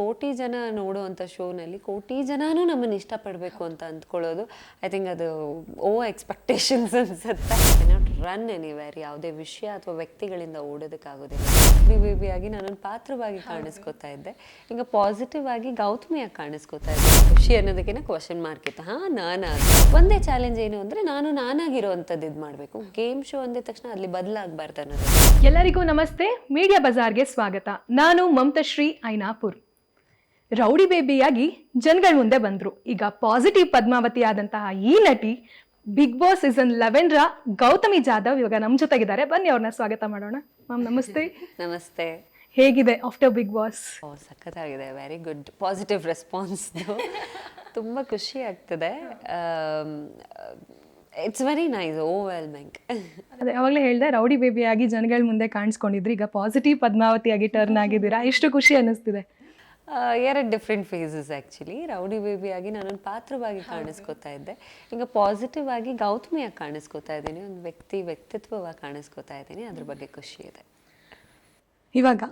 ಕೋಟಿ ಜನ ನೋಡುವಂಥ ಶೋನಲ್ಲಿ ಕೋಟಿ ಜನನೂ ನಮ್ಮನ್ನು ಇಷ್ಟಪಡಬೇಕು ಅಂತ ಅಂದ್ಕೊಳ್ಳೋದು ಐ ಥಿಂಕ್ ಅದು ಎಕ್ಸ್ಪೆಕ್ಟೇಷನ್ಸ್ ಅನ್ಸುತ್ತೆ. ನಾಟ್ ರನ್ ಎನಿವೇರ್, ಯಾವುದೇ ವಿಷಯ ಅಥವಾ ವ್ಯಕ್ತಿಗಳಿಂದ ಓಡೋದಕ್ಕಾಗೋದಿಲ್ಲ. ಬಿ ಆಗಿ ನಾನೊಂದು ಪಾತ್ರವಾಗಿ ಕಾಣಿಸ್ಕೋತಾ ಇದ್ದೆ, ಈಗ ಪಾಸಿಟಿವ್ ಆಗಿ ಗೌತಮಿಯಾಗಿ ಕಾಣಿಸ್ಕೋತಾ ಇದ್ದೆ. ಖುಷಿ ಅನ್ನೋದಕ್ಕಿಂತ ಕ್ವಶನ್ ಮಾರ್ಕ್ ಇತ್ತು. ನಾನಾ ಒಂದೇ ಚಾಲೆಂಜ್ ಏನು ಅಂದರೆ ನಾನಾಗಿರೋವಂಥದ್ದು ಇದು ಮಾಡಬೇಕು. ಗೇಮ್ ಶೋ ಅಂದಿದ ತಕ್ಷಣ ಅಲ್ಲಿ ಬದಲಾಗಬಾರ್ದು ಅನ್ನೋದು. ಎಲ್ಲರಿಗೂ ನಮಸ್ತೆ, ಮೀಡಿಯಾ ಬಜಾರ್ಗೆ ಸ್ವಾಗತ. ನಾನು ಮಮತಾಶ್ರೀ ಐನಾಪುರ್. ರೌಡಿ ಬೇಬಿಯಾಗಿ ಜನಗಳ ಮುಂದೆ ಬಂದ್ರು. ಈಗ ಪಾಸಿಟಿವ್ ಪದ್ಮಾವತಿ ಆದಂತಹ ಈ ನಟಿ Bigg Boss season 11 Gautami Jadhav ಇವಾಗ ನಮ್ಮ ಜೊತೆಗಿದ್ದಾರೆ. ಬನ್ನಿ ಅವ್ರನ್ನ ಸ್ವಾಗತ ಮಾಡೋಣ. ಮ್ಯಾಮ್ ನಮಸ್ತೆ. ನಮಸ್ತೆ. ಹೇಗಿದೆ ಆಫ್ಟರ್ ಬಿಗ್ ಬಾಸ್? ಸಖತ್ತಾಗಿದೆ, ವೆರಿ ಗುಡ್ ಪಾಸಿಟಿವ್ ರೆಸ್ಪಾನ್ಸ್. ತುಂಬ ಖುಷಿ ಆಗ್ತದೆ. It's very nice, overwhelming. ಅದೇ ಯಾವಾಗಲೇ ಹೇಳಿದೆ, ರೌಡಿ ಬೇಬಿಯಾಗಿ ಜನಗಳ ಮುಂದೆ ಕಾಣಿಸ್ಕೊಂಡಿದ್ರಿ, ಈಗ ಪಾಸಿಟಿವ್ ಪದ್ಮಾವತಿಯಾಗಿ ಟರ್ನ್ ಆಗಿದ್ದೀರಾ. ಎಷ್ಟು ಖುಷಿ ಅನ್ನಿಸ್ತಿದೆ? ಎರಡು ಡಿಫ್ರೆಂಟ್ ಫೇಸಸ್ ಆ್ಯಕ್ಚುಲಿ. ರೌಡಿ ಬೇಬಿಯಾಗಿ ನಾನೊಂದು ಪಾತ್ರವಾಗಿ ಕಾಣಿಸ್ಕೋತಾ ಇದ್ದೆ, ಈಗ ಪಾಸಿಟಿವ್ ಆಗಿ ಗೌತಮಿಯಾಗಿ ಕಾಣಿಸ್ಕೋತಾ ಇದ್ದೀನಿ, ಒಂದು ವ್ಯಕ್ತಿತ್ವವಾಗಿ ಕಾಣಿಸ್ಕೋತಾ ಇದ್ದೀನಿ. ಅದ್ರ ಬಗ್ಗೆ ಖುಷಿ ಇದೆ. ಇವಾಗ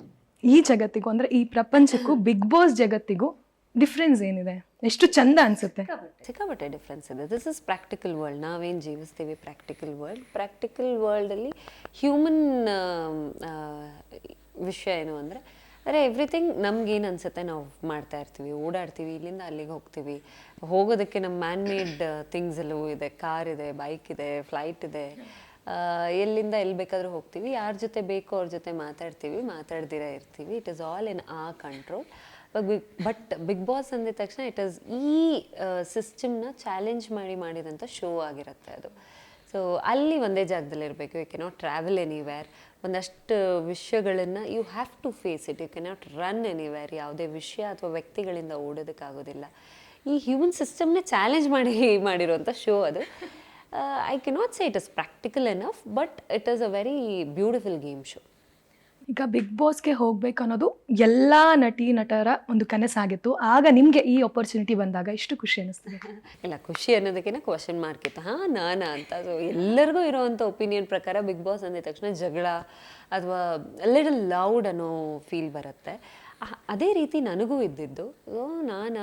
ಈ ಜಗತ್ತಿಗೂ ಅಂದರೆ ಈ ಪ್ರಪಂಚಕ್ಕೂ ಬಿಗ್ ಬಾಸ್ ಜಗತ್ತಿಗೂ ಡಿಫ್ರೆನ್ಸ್ ಏನಿದೆ? ಎಷ್ಟು ಚಂದ ಅನ್ಸುತ್ತೆ? ಸಿಕ್ಕಾಪಟ್ಟೆ ಡಿಫ್ರೆನ್ಸ್ ಇದೆ. This is practical world. ನಾವೇನು ಜೀವಿಸ್ತೀವಿ ಪ್ರಾಕ್ಟಿಕಲ್ ವರ್ಲ್ಡಲ್ಲಿ ಹ್ಯೂಮನ್ ವಿಷಯ ಏನು ಅಂದರೆ ಎವ್ರಿಥಿಂಗ್ ನಮ್ಗೇನು ಅನಿಸುತ್ತೆ ನಾವು ಮಾಡ್ತಾ ಇರ್ತೀವಿ, ಓಡಾಡ್ತೀವಿ, ಇಲ್ಲಿಂದ ಅಲ್ಲಿಗೆ ಹೋಗ್ತೀವಿ. ಹೋಗೋದಕ್ಕೆ ನಮ್ಮ ಮ್ಯಾನ್ ಮೇಡ್ ಥಿಂಗ್ಸ್ ಎಲ್ಲವೂ ಇದೆ. ಕಾರ್ ಇದೆ, ಬೈಕ್ ಇದೆ, ಫ್ಲೈಟ್ ಇದೆ. ಎಲ್ಲಿಂದ ಎಲ್ಲಿ ಬೇಕಾದರೂ ಹೋಗ್ತೀವಿ, ಯಾರ ಜೊತೆ ಬೇಕೋ ಅವ್ರ ಜೊತೆ ಮಾತಾಡ್ತೀವಿ, ಮಾತಾಡ್ದಿರ ಇರ್ತೀವಿ. ಇಟ್ ಈಸ್ ಆಲ್ ಇನ್ ಆ ಕಂಟ್ರೋಲ್. ಬಟ್ ಬಿಗ್ ಬಾಸ್ ಅಂದಿದ ತಕ್ಷಣ ಇಟ್ ಈಸ್ ಈ ಸಿಸ್ಟಮ್ನ ಚಾಲೆಂಜ್ ಮಾಡಿದಂಥ ಶೋ ಆಗಿರುತ್ತೆ ಅದು. ಸೊ ಅಲ್ಲಿ ಒಂದೇ ಜಾಗದಲ್ಲಿ ಇರಬೇಕು. You cannot travel anywhere. ಒಂದಷ್ಟು ವಿಷಯಗಳನ್ನು you have to face it. You cannot run anywhere. ಯಾವುದೇ ವಿಷಯ ಅಥವಾ ವ್ಯಕ್ತಿಗಳಿಂದ ಓಡೋದಕ್ಕಾಗೋದಿಲ್ಲ. ಈ ಹ್ಯೂಮನ್ ಸಿಸ್ಟಮ್ನೇ ಚಾಲೆಂಜ್ ಮಾಡಿರುವಂಥ ಶೋ ಅದು. I cannot say it is practical enough, but it is a very beautiful game show. ಈಗ ಬಿಗ್ ಬಾಸ್ಗೆ ಹೋಗ್ಬೇಕು ಅನ್ನೋದು ಎಲ್ಲ ನಟಿ ನಟರ ಒಂದು ಕನಸಾಗಿತ್ತು. ಆಗ ನಿಮಗೆ ಈ ಆಪರ್ಚುನಿಟಿ ಬಂದಾಗ ಎಷ್ಟು ಖುಷಿ ಅನ್ನಿಸ್ತದೆ? ಇಲ್ಲ, ಖುಷಿ ಅನ್ನೋದಕ್ಕಿಂತ ಕ್ವಶನ್ ಮಾರ್ಕ್ ಇತ್ತು. ನಾನಾ ಅಂತ. ಸೊ ಎಲ್ಲರಿಗೂ ಇರೋವಂಥ ಒಪಿನಿಯನ್ ಪ್ರಕಾರ ಬಿಗ್ ಬಾಸ್ ಅಂದಿದ ತಕ್ಷಣ ಜಗಳ ಅಥವಾ ಲಿಟಲ್ ಲೌಡ್ ಅನ್ನೋ ಫೀಲ್ ಬರುತ್ತೆ. ಅದೇ ರೀತಿ ನನಗೂ ಇದ್ದಿದ್ದು. ನಾನು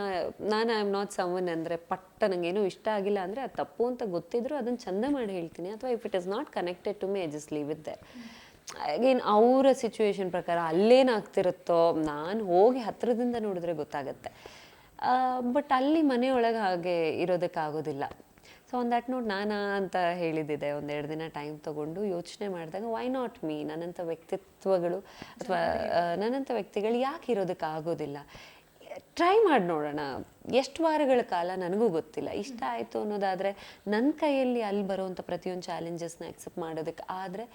ಐ ಆಮ್ ನಾಟ್ ಸಮ್ವನ್ ಅಂದರೆ ನನಗೇನು ಇಷ್ಟ ಆಗಿಲ್ಲ ಅಂದರೆ ಅದು ತಪ್ಪು ಅಂತ ಗೊತ್ತಿದ್ರು ಅದನ್ನು ಚಂದ ಮಾಡಿ ಹೇಳ್ತೀನಿ. ಅಥವಾ if it is not connected to me, I just leave it there. Again ಅವರ ಸಿಚುವೇಶನ್ ಪ್ರಕಾರ ಅಲ್ಲೇನಾಗ್ತಿರುತ್ತೋ ನಾನು ಹೋಗಿ ಹತ್ತಿರದಿಂದ ನೋಡಿದ್ರೆ ಗೊತ್ತಾಗುತ್ತೆ. ಬಟ್ ಅಲ್ಲಿ ಮನೆಯೊಳಗೆ ಹಾಗೆ ಇರೋದಕ್ಕಾಗೋದಿಲ್ಲ. ಸೊ ಆನ್ ದ್ಯಾಟ್ ನೋಟ್ ನಾನಾ ಅಂತ ಹೇಳಿದ್ದಿದೆ. 1-2 ದಿನ ಟೈಮ್ ತೊಗೊಂಡು ಯೋಚನೆ ಮಾಡಿದಾಗ ವೈ ನಾಟ್ ಮೀ, ನನ್ನಂಥ ವ್ಯಕ್ತಿತ್ವಗಳು ಅಥವಾ ನನ್ನಂಥ ವ್ಯಕ್ತಿಗಳು ಯಾಕೆ ಇರೋದಕ್ಕಾಗೋದಿಲ್ಲ, ಟ್ರೈ ಮಾಡಿ ನೋಡೋಣ. ಎಷ್ಟು ವಾರಗಳ ಕಾಲ ನನಗೂ ಗೊತ್ತಿಲ್ಲ. ಇಷ್ಟ ಆಯಿತು ಅನ್ನೋದಾದರೆ ನನ್ನ ಕೈಯಲ್ಲಿ ಅಲ್ಲಿ ಬರುವಂಥ ಪ್ರತಿಯೊಂದು ಚಾಲೆಂಜಸ್ನ ಅಕ್ಸೆಪ್ಟ್ ಮಾಡೋದಕ್ಕೆ ಆದರೆ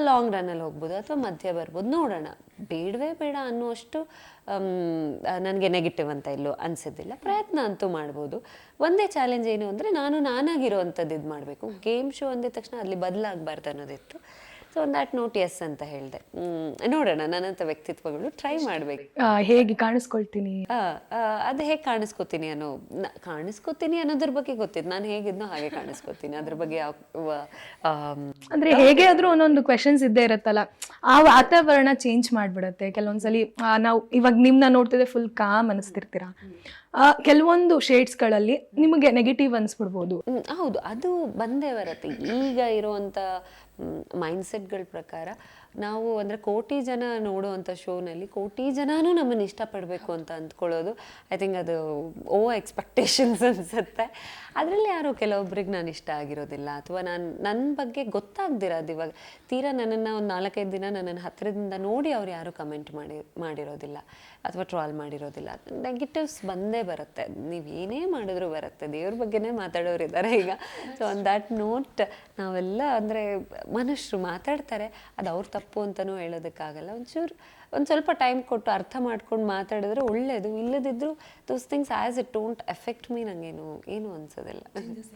ಲಾಂಗ್ ರನ್ನಲ್ಲಿ ಹೋಗ್ಬೋದು ಅಥವಾ ಮಧ್ಯ ಬರ್ಬೋದು. ನೋಡೋಣ. ಬೇಡವೇ ಬೇಡ ಅನ್ನುವಷ್ಟು ನನಗೆ ನೆಗೆಟಿವ್ ಅಂತ ಎಲ್ಲೂ ಅನಿಸಿದ್ದಿಲ್ಲ. ಪ್ರಯತ್ನ ಅಂತೂ ಮಾಡ್ಬೋದು. ಒಂದೇ ಚಾಲೆಂಜ್ ಏನು ಅಂದರೆ ನಾನಾಗಿರೋವಂಥದ್ದು ಇದು ಮಾಡಬೇಕು. ಗೇಮ್ ಶೋ ಅಂದಿದ ತಕ್ಷಣ ಅಲ್ಲಿ ಬದಲಾಗಬಾರ್ದು ಅನ್ನೋದಿತ್ತು. ಸೊ ಆನ್ ದ್ಯಾಟ್ ನೋಟ್ ಎಸ್ ಅಂತ ಹೇಳಿದೆ. ನೋಡೋಣ, ನನ್ನಂಥ ವ್ಯಕ್ತಿತ್ವಗಳು ಟ್ರೈ ಮಾಡಬೇಕು. ಹೇಗೆ ಕಾಣಿಸ್ಕೊಳ್ತೀನಿ, ಅದು ಹೇಗೆ ಕಾಣಿಸ್ಕೋತೀನಿ ಅನ್ನೋದ್ರ ಬಗ್ಗೆ ಗೊತ್ತಿತ್ತು. ನಾನು ಹೇಗಿದ್ನೋ ಹಾಗೆ ಕಾಣಿಸ್ಕೋತೀನಿ. ಅದ್ರ ಬಗ್ಗೆ ಅಂದ್ರೆ ಹೇಗೆ ಆದ್ರೂ ಒಂದೊಂದು ಕ್ವೆಶನ್ಸ್ ಇದ್ದೇ ಇರುತ್ತಲ್ಲ, ಆ ವಾತಾವರಣ ಚೇಂಜ್ ಮಾಡ್ಬಿಡತ್ತೆ. ಕೆಲವೊಂದ್ಸಲಿ ನಾವು ಇವಾಗ ನಿಮ್ನ ನೋಡ್ತಿದ್ರೆ ಫುಲ್ ಕಾಮ್ ಅನಿಸ್ತಿರ್ತೀರಾ, ಕೆಲವೊಂದು ಶೇಡ್ಸ್ಗಳಲ್ಲಿ ನಿಮಗೆ ನೆಗೆಟಿವ್ ಅನಿಸ್ಬಿಡ್ಬೋದು. ಹೌದು, ಅದು ಬಂದೇ ಬರುತ್ತೆ. ಈಗ ಇರುವಂಥ ಮೈಂಡ್ಸೆಟ್ಗಳ ಪ್ರಕಾರ ನಾವು ಅಂದರೆ ಕೋಟಿ ಜನ ನೋಡುವಂಥ ಶೋನಲ್ಲಿ ಕೋಟಿ ಜನನೂ ನಮ್ಮನ್ನು ಇಷ್ಟಪಡಬೇಕು ಅಂತ ಅಂದ್ಕೊಳ್ಳೋದು ಐ ಥಿಂಕ್ ಅದು ಎಕ್ಸ್ಪೆಕ್ಟೇಷನ್ಸ್ ಅನಿಸುತ್ತೆ. ಅದರಲ್ಲಿ ಯಾರೋ ಕೆಲವೊಬ್ರಿಗೆ ನಾನು ಇಷ್ಟ ಆಗಿರೋದಿಲ್ಲ ಅಥವಾ ನನ್ನ ಬಗ್ಗೆ ಗೊತ್ತಾಗ್ದಿರೋದು. ಇವಾಗ ತೀರಾ ನನ್ನನ್ನು ಒಂದು 4-5 ದಿನ ನನ್ನನ್ನು ಹತ್ತಿರದಿಂದ ನೋಡಿ ಅವ್ರು ಯಾರೂ ಕಮೆಂಟ್ ಮಾಡಿರೋದಿಲ್ಲ ಅಥವಾ ಟ್ರಾಲ್ ಮಾಡಿರೋದಿಲ್ಲ. ನೆಗೆಟಿವ್ಸ್ ಬಂದೇ ಬರುತ್ತೆ. ನೀವು ಏನೇ ಮಾಡಿದ್ರೂ ಬರುತ್ತೆ. ದೇವ್ರ ಬಗ್ಗೆನೇ ಮಾತಾಡೋರು ಇದ್ದಾರೆ ಈಗ. ಸೊ ಆನ್ ದ್ಯಾಟ್ ನೋಟ್ ನಾವೆಲ್ಲ ಅಂದರೆ ಮನುಷ್ಯರು ಮಾತಾಡ್ತಾರೆ, ಅದು ಅವ್ರ ತಪ್ಪು ಅಂತಲೂ ಹೇಳೋದಕ್ಕಾಗಲ್ಲ. ಒಂದು ಸ್ವಲ್ಪ ಟೈಮ್ ಕೊಟ್ಟು ಅರ್ಥ ಮಾಡ್ಕೊಂಡು ಮಾತಾಡಿದ್ರೆ ಒಳ್ಳೆಯದು. ಇಲ್ಲದಿದ್ದರೂ those things as it don't effect me, ನನಗೇನು ಅನ್ಸೋದಿಲ್ಲ.